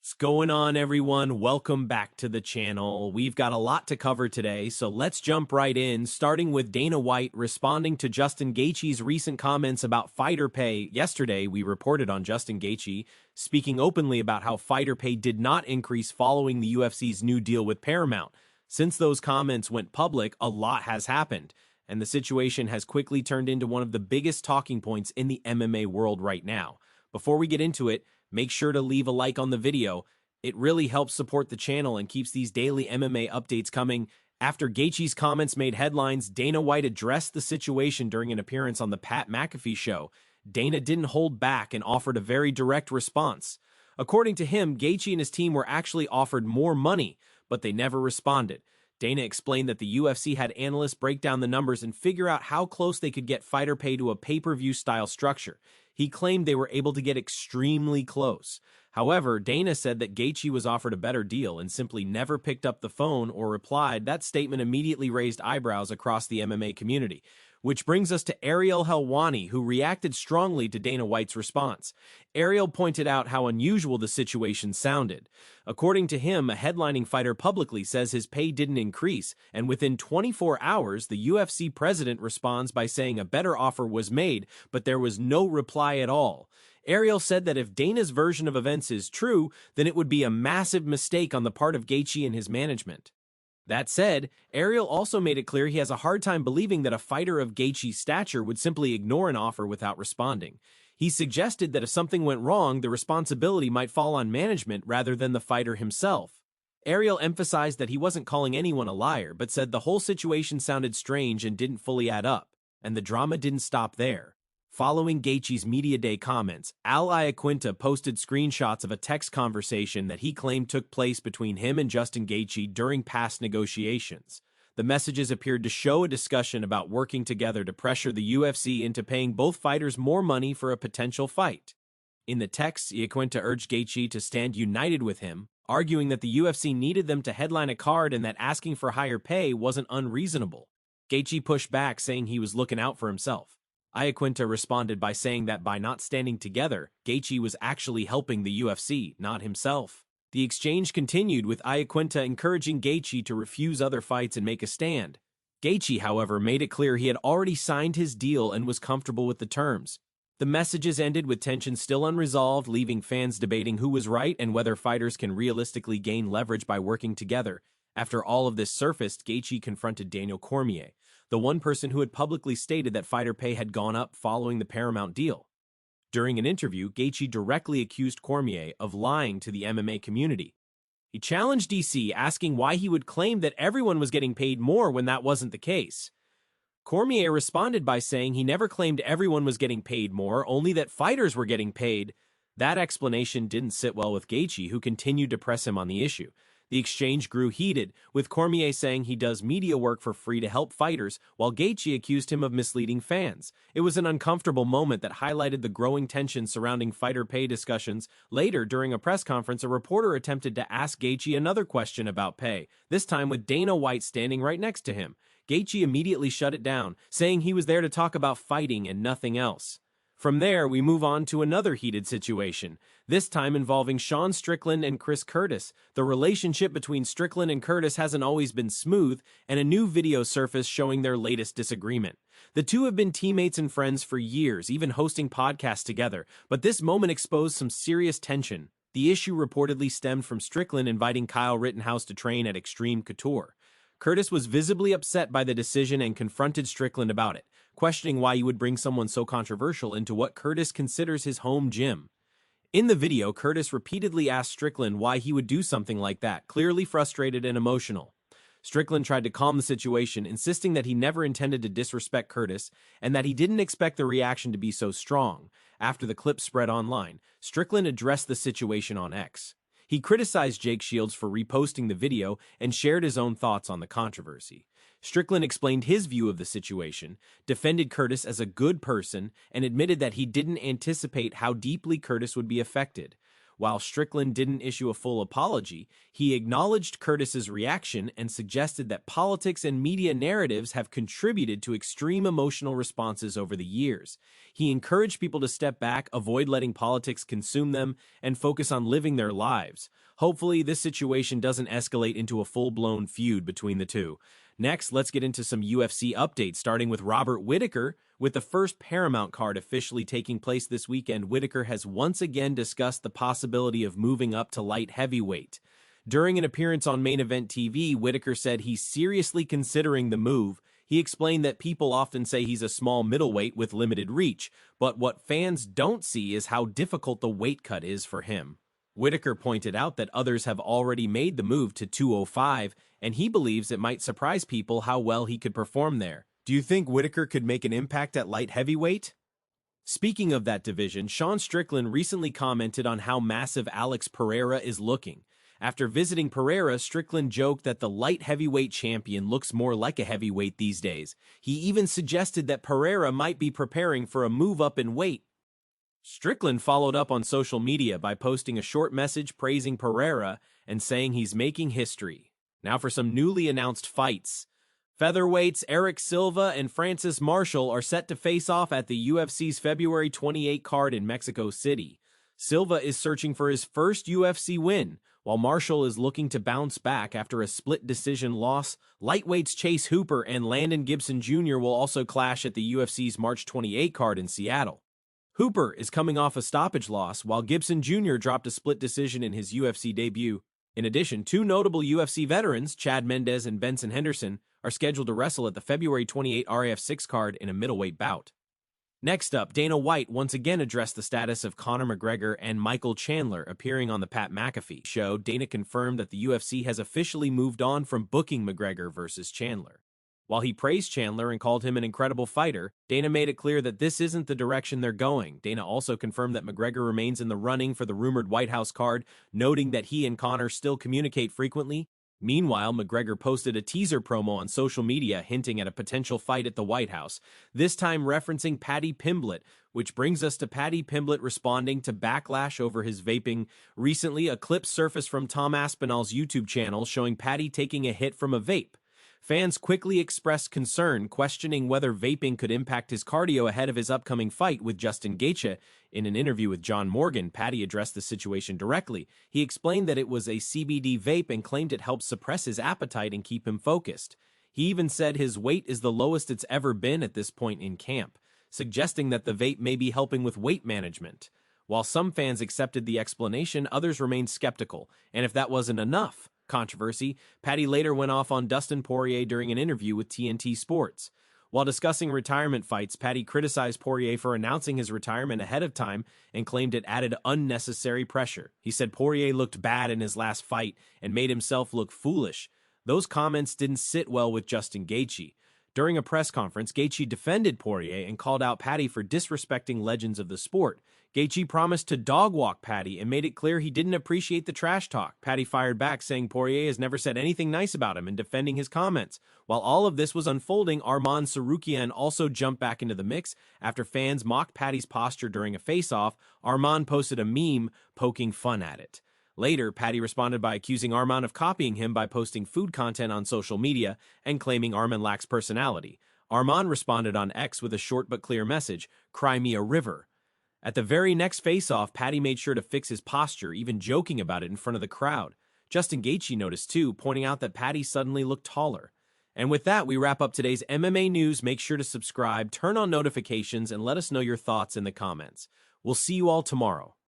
What's going on, everyone? Welcome back to the channel. We've got a lot to cover today, so let's jump right in, starting with Dana White responding to Justin Gaethje's recent comments about fighter pay. Yesterday, we reported on Justin Gaethje speaking openly about how fighter pay did not increase following the UFC's new deal with Paramount. Since those comments went public, a lot has happened, and the situation has quickly turned into one of the biggest talking points in the MMA world right now. Before we get into it, make sure to leave a like on the video. It really helps support the channel and keeps these daily MMA updates coming. After Gaethje's comments made headlines, Dana White addressed the situation during an appearance on the Pat McAfee show. Dana didn't hold back and offered a very direct response. According to him, Gaethje and his team were actually offered more money, but they never responded. Dana explained that the UFC had analysts break down the numbers and figure out how close they could get fighter pay to a pay-per-view style structure. He claimed they were able to get extremely close. However, Dana said that Gaethje was offered a better deal and simply never picked up the phone or replied. That statement immediately raised eyebrows across the MMA community. Which brings us to Ariel Helwani, who reacted strongly to Dana White's response. Ariel pointed out how unusual the situation sounded. According to him, a headlining fighter publicly says his pay didn't increase, and within 24 hours, the UFC president responds by saying a better offer was made, but there was no reply at all. Ariel said that if Dana's version of events is true, then it would be a massive mistake on the part of Gaethje and his management. That said, Ariel also made it clear he has a hard time believing that a fighter of Gaethje's stature would simply ignore an offer without responding. He suggested that if something went wrong, the responsibility might fall on management rather than the fighter himself. Ariel emphasized that he wasn't calling anyone a liar, but said the whole situation sounded strange and didn't fully add up, and the drama didn't stop there. Following Gaethje's Media Day comments, Al Iaquinta posted screenshots of a text conversation that he claimed took place between him and Justin Gaethje during past negotiations. The messages appeared to show a discussion about working together to pressure the UFC into paying both fighters more money for a potential fight. In the texts, Iaquinta urged Gaethje to stand united with him, arguing that the UFC needed them to headline a card and that asking for higher pay wasn't unreasonable. Gaethje pushed back, saying he was looking out for himself. Iaquinta responded by saying that by not standing together, Gaethje was actually helping the UFC, not himself. The exchange continued, with Iaquinta encouraging Gaethje to refuse other fights and make a stand. Gaethje, however, made it clear he had already signed his deal and was comfortable with the terms. The messages ended with tension still unresolved, leaving fans debating who was right and whether fighters can realistically gain leverage by working together. After all of this surfaced, Gaethje confronted Daniel Cormier, the one person who had publicly stated that fighter pay had gone up following the Paramount deal. During an interview, Gaethje directly accused Cormier of lying to the MMA community. He challenged DC, asking why he would claim that everyone was getting paid more when that wasn't the case. Cormier responded by saying he never claimed everyone was getting paid more, only that fighters were getting paid. That explanation didn't sit well with Gaethje, who continued to press him on the issue. The exchange grew heated, with Cormier saying he does media work for free to help fighters, while Gaethje accused him of misleading fans. It was an uncomfortable moment that highlighted the growing tension surrounding fighter pay discussions. Later, during a press conference, a reporter attempted to ask Gaethje another question about pay, this time with Dana White standing right next to him. Gaethje immediately shut it down, saying he was there to talk about fighting and nothing else. From there, we move on to another heated situation, this time involving Sean Strickland and Chris Curtis. The relationship between Strickland and Curtis hasn't always been smooth, and a new video surfaced showing their latest disagreement. The two have been teammates and friends for years, even hosting podcasts together, but this moment exposed some serious tension. The issue reportedly stemmed from Strickland inviting Kyle Rittenhouse to train at Extreme Couture. Curtis was visibly upset by the decision and confronted Strickland about it, questioning why he would bring someone so controversial into what Curtis considers his home gym. In the video, Curtis repeatedly asked Strickland why he would do something like that, clearly frustrated and emotional. Strickland tried to calm the situation, insisting that he never intended to disrespect Curtis and that he didn't expect the reaction to be so strong. After the clip spread online, Strickland addressed the situation on X. He criticized Jake Shields for reposting the video and shared his own thoughts on the controversy. Strickland explained his view of the situation, defended Curtis as a good person, and admitted that he didn't anticipate how deeply Curtis would be affected. While Strickland didn't issue a full apology, he acknowledged Curtis's reaction and suggested that politics and media narratives have contributed to extreme emotional responses over the years. He encouraged people to step back, avoid letting politics consume them, and focus on living their lives. Hopefully, this situation doesn't escalate into a full-blown feud between the two. Next, let's get into some UFC updates, starting with Robert Whittaker. With the first Paramount card officially taking place this weekend, Whittaker has once again discussed the possibility of moving up to light heavyweight. During an appearance on Main Event TV, Whittaker said he's seriously considering the move. He explained that people often say he's a small middleweight with limited reach, but what fans don't see is how difficult the weight cut is for him. Whittaker pointed out that others have already made the move to 205, and he believes it might surprise people how well he could perform there. Do you think Whittaker could make an impact at light heavyweight? Speaking of that division, Sean Strickland recently commented on how massive Alex Pereira is looking. After visiting Pereira, Strickland joked that the light heavyweight champion looks more like a heavyweight these days. He even suggested that Pereira might be preparing for a move up in weight. Strickland followed up on social media by posting a short message praising Pereira and saying he's making history. Now for some newly announced fights. Featherweights Eric Silva and Francis Marshall are set to face off at the UFC's February 28 card in Mexico City. Silva is searching for his first UFC win, while Marshall is looking to bounce back after a split decision loss. Lightweights Chase Hooper and Landon Gibson Jr. will also clash at the UFC's March 28 card in Seattle. Hooper is coming off a stoppage loss, while Gibson Jr. dropped a split decision in his UFC debut. In addition, two notable UFC veterans, Chad Mendes and Benson Henderson, are scheduled to wrestle at the February 28 RAF6 card in a middleweight bout. Next up, Dana White once again addressed the status of Conor McGregor and Michael Chandler appearing on the Pat McAfee show. Dana confirmed that the UFC has officially moved on from booking McGregor versus Chandler. While he praised Chandler and called him an incredible fighter, Dana made it clear that this isn't the direction they're going. Dana also confirmed that McGregor remains in the running for the rumored White House card, noting that he and Conor still communicate frequently. Meanwhile, McGregor posted a teaser promo on social media hinting at a potential fight at the White House, this time referencing Paddy Pimblett, which brings us to Paddy Pimblett responding to backlash over his vaping. Recently, a clip surfaced from Tom Aspinall's YouTube channel showing Paddy taking a hit from a vape. Fans quickly expressed concern, questioning whether vaping could impact his cardio ahead of his upcoming fight with Justin Gaethje. In an interview with John Morgan, Paddy addressed the situation directly. He explained that it was a CBD vape and claimed it helped suppress his appetite and keep him focused. He even said his weight is the lowest it's ever been at this point in camp, suggesting that the vape may be helping with weight management. While some fans accepted the explanation, others remained skeptical, and if that wasn't enough controversy, Paddy later went off on Dustin Poirier during an interview with TNT Sports. While discussing retirement fights, Paddy criticized Poirier for announcing his retirement ahead of time and claimed it added unnecessary pressure. He said Poirier looked bad in his last fight and made himself look foolish. Those comments didn't sit well with Justin Gaethje. During a press conference, Gaethje defended Poirier and called out Paddy for disrespecting legends of the sport. Gaethje promised to dog-walk Paddy and made it clear he didn't appreciate the trash talk. Paddy fired back, saying Poirier has never said anything nice about him and defending his comments. While all of this was unfolding, Arman Tsarukyan also jumped back into the mix. After fans mocked Paddy's posture during a face-off, Arman posted a meme poking fun at it. Later, Paddy responded by accusing Arman of copying him by posting food content on social media and claiming Arman lacks personality. Arman responded on X with a short but clear message, "Cry me a river." At the very next face-off, Paddy made sure to fix his posture, even joking about it in front of the crowd. Justin Gaethje noticed too, pointing out that Paddy suddenly looked taller. And with that, we wrap up today's MMA news. Make sure to subscribe, turn on notifications, and let us know your thoughts in the comments. We'll see you all tomorrow.